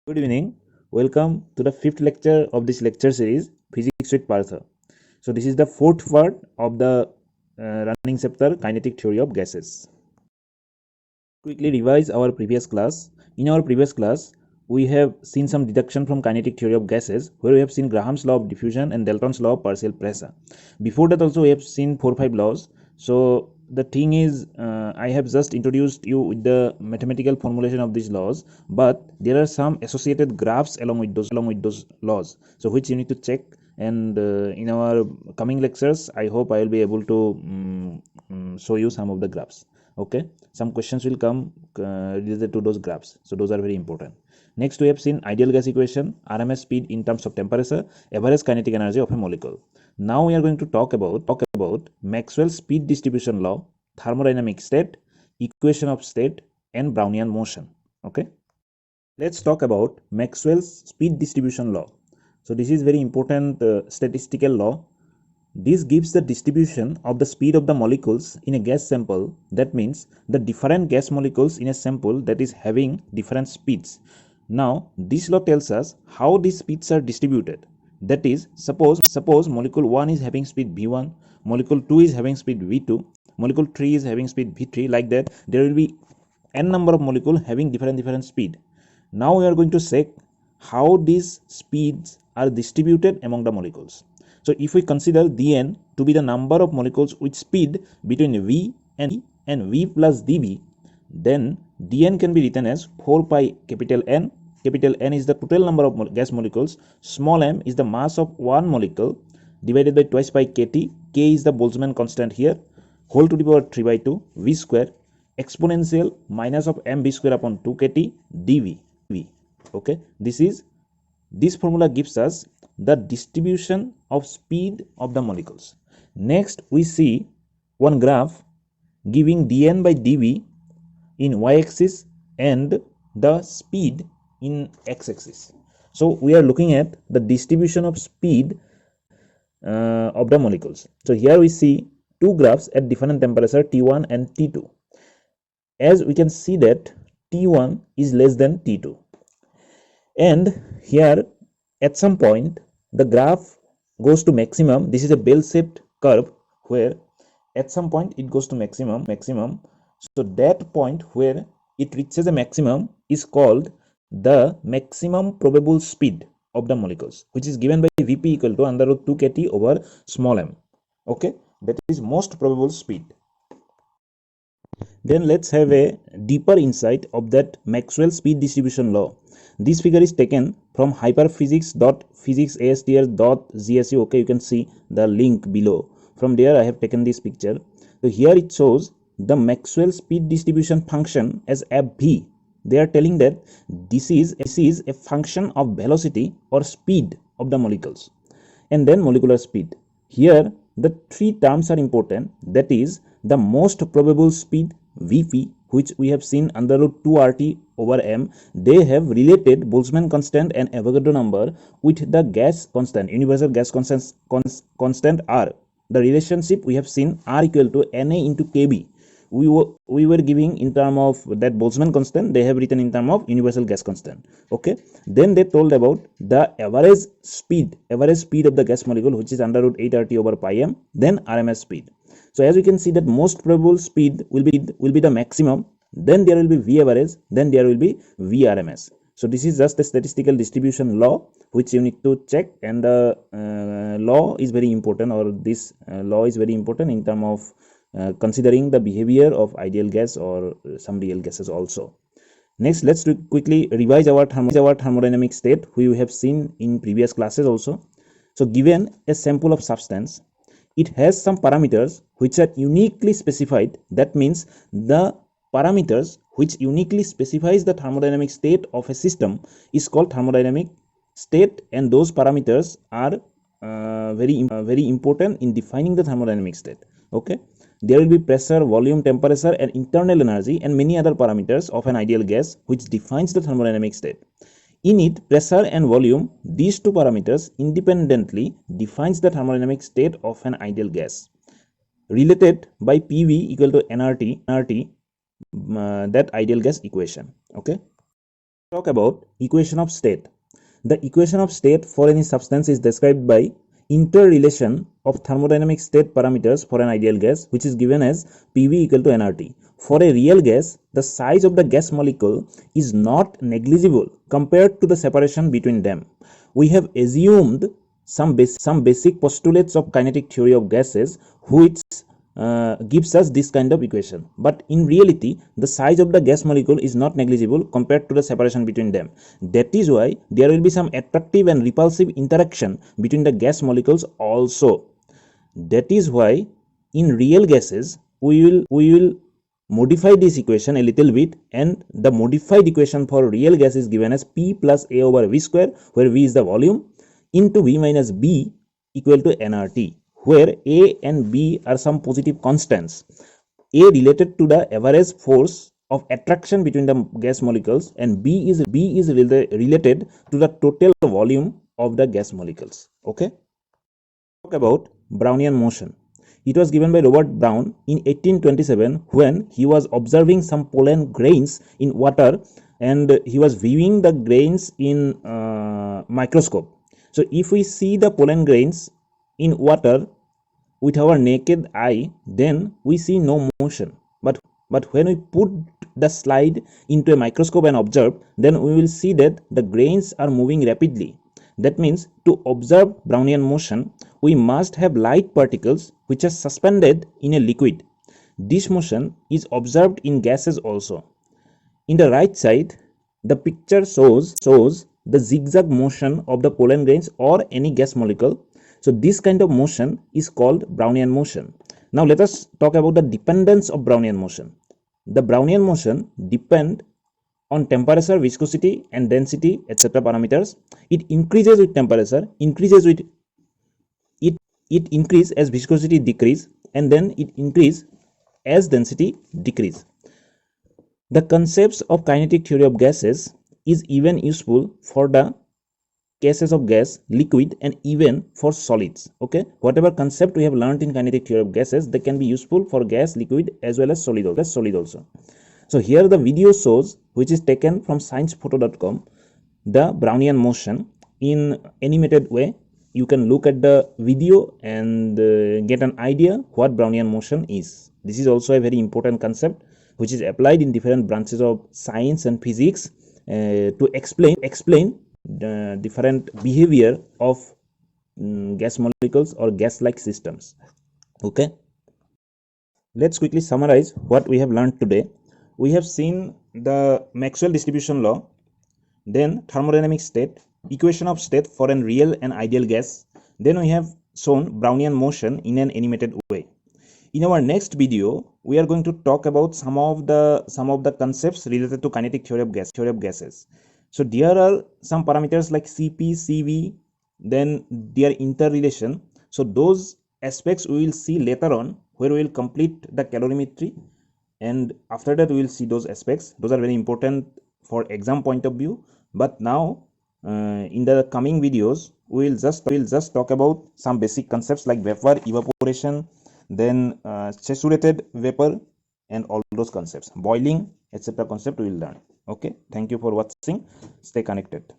Good evening. Welcome to the fifth lecture of this lecture series, Physics with Partha. So this is the fourth part of the running chapter, Kinetic Theory of Gases. Quickly revise our previous class. In our previous class, we have seen some deduction from kinetic theory of gases, where we have seen Graham's law of diffusion and Dalton's law of partial pressure. Before that also we have seen 4-5 laws. So the thing is, I have just introduced you with the mathematical formulation of these laws, but there are some associated graphs along with those laws, so which you need to check. And in our coming lectures, I hope I will be able to show you some of the graphs. Okay, some questions will come related to those graphs, so those are very important. Next, we have seen ideal gas equation, RMS speed in terms of temperature, average kinetic energy of a molecule. Now we are going to talk about Maxwell's speed distribution law, thermodynamic state, equation of state, and Brownian motion. Okay, let's talk about Maxwell's speed distribution law. So this is very important statistical law. This gives the distribution of the speed of the molecules in a gas sample. That means the different gas molecules in a sample that is having different speeds. Now this law tells us how these speeds are distributed. That is, suppose molecule 1 is having speed v1, molecule 2 is having speed v2, molecule 3 is having speed v3. Like that, there will be n number of molecules having different speed. Now we are going to check how these speeds are distributed among the molecules. So if we consider dn to be the number of molecules with speed between v and v plus dv, then dn can be written as 4 pi capital N. Capital N is the total number of gas molecules. Small m is the mass of one molecule divided by twice by kt. K is the Boltzmann constant here. Whole to the power 3 by 2 v square exponential minus of mv square upon 2 kt dv. Okay, this formula gives us the distribution of speed of the molecules. Next, we see one graph giving dn by dv in y-axis and the speed in x-axis. So we are looking at the distribution of speed of the molecules. So here we see two graphs at different temperature, T1 and T2. As we can see that T1 is less than T2, and here at some point the graph goes to maximum. This is a bell-shaped curve where at some point it goes to maximum. So that point where it reaches a maximum is called the maximum probable speed of the molecules, which is given by Vp equal to under root 2 kt over small m. Okay, that is most probable speed. Then let's have a deeper insight of that Maxwell speed distribution law. This figure is taken from hyperphysics.physicsastr.gsu. Okay, you can see the link below. From there I have taken this picture. So here it shows the Maxwell speed distribution function as fv. They are telling that this is a function of velocity or speed of the molecules, and then molecular speed. Here the three terms are important. That is the most probable speed Vp, which we have seen under root 2 RT over m. They have related Boltzmann constant and Avogadro number with the gas constant, universal gas constant R. The relationship we have seen R equal to Na into Kb. We were giving in term of that Boltzmann constant, they have written in term of universal gas constant. Okay, then they told about the average speed of the gas molecule, which is under root 8 RT over pi m, then RMS speed. So as you can see that most probable speed will be the maximum, then there will be V average, then there will be V RMS. So this is just a statistical distribution law which you need to check, and the law is very important, or this law is very important in terms of considering the behavior of ideal gas or some real gases also. Next, let's quickly revise our thermodynamic state, which we have seen in previous classes also. So given a sample of substance, it has some parameters which are uniquely specified. That means the parameters which uniquely specifies the thermodynamic state of a system is called thermodynamic state, and those parameters are very important in defining the thermodynamic state. Okay, there will be pressure, volume, temperature, and internal energy, and many other parameters of an ideal gas which defines the thermodynamic state. In it, pressure and volume, these two parameters independently defines the thermodynamic state of an ideal gas, related by PV equal to nRT, that ideal gas equation. Okay. Talk about equation of state. The equation of state for any substance is described by interrelation of thermodynamic state parameters for an ideal gas, which is given as PV equal to nRT. For a real gas, the size of the gas molecule is not negligible compared to the separation between them. We have assumed some basic postulates of kinetic theory of gases, which gives us this kind of equation, but in reality the size of the gas molecule is not negligible compared to the separation between them. That is why there will be some attractive and repulsive interaction between the gas molecules also. That is why in real gases we will modify this equation a little bit, and the modified equation for real gas is given as P plus A over V square, where V is the volume, into V minus B equal to nRT, where A and B are some positive constants. A related to the average force of attraction between the gas molecules, and B is related to the total volume of the gas molecules. Okay. Talk about Brownian motion. It was given by Robert Brown in 1827 when he was observing some pollen grains in water, and he was viewing the grains in microscope. So if we see the pollen grains in water with our naked eye, then we see no motion. But when we put the slide into a microscope and observe, then we will see that the grains are moving rapidly. That means to observe Brownian motion, we must have light particles which are suspended in a liquid. This motion is observed in gases also. In the right side, the picture shows the zigzag motion of the pollen grains or any gas molecule. So this kind of motion is called Brownian motion. Now let us talk about the dependence of Brownian motion. The Brownian motion depend on temperature, viscosity and density, etc. parameters. It increases with temperature, it increase as viscosity decrease, and then it increase as density decrease. The concepts of kinetic theory of gases is even useful for the cases of gas, liquid and even for solids. Okay, whatever concept we have learned in kinetic theory of gases, they can be useful for gas, liquid as well as solid also. So here the video shows, which is taken from sciencephoto.com, the Brownian motion in animated way. You can look at the video and get an idea what Brownian motion is. This is also a very important concept which is applied in different branches of science and physics to explain the different behavior of gas molecules or gas-like systems. Okay, let's quickly summarize what we have learned today. We have seen the Maxwell distribution law, then thermodynamic state, equation of state for an real and ideal gas, then we have shown Brownian motion in an animated way. In our next video, we are going to talk about some of the concepts related to kinetic theory of gases. So there are some parameters like Cp, Cv, then their interrelation. So those aspects we will see later on, where we will complete the calorimetry, and after that we will see those aspects. Those are very important for exam point of view. But now in the coming videos we will just talk about some basic concepts like vapor, evaporation, then saturated vapor and all those concepts, boiling, etc. concept we will learn. Okay, thank you for watching. Stay connected.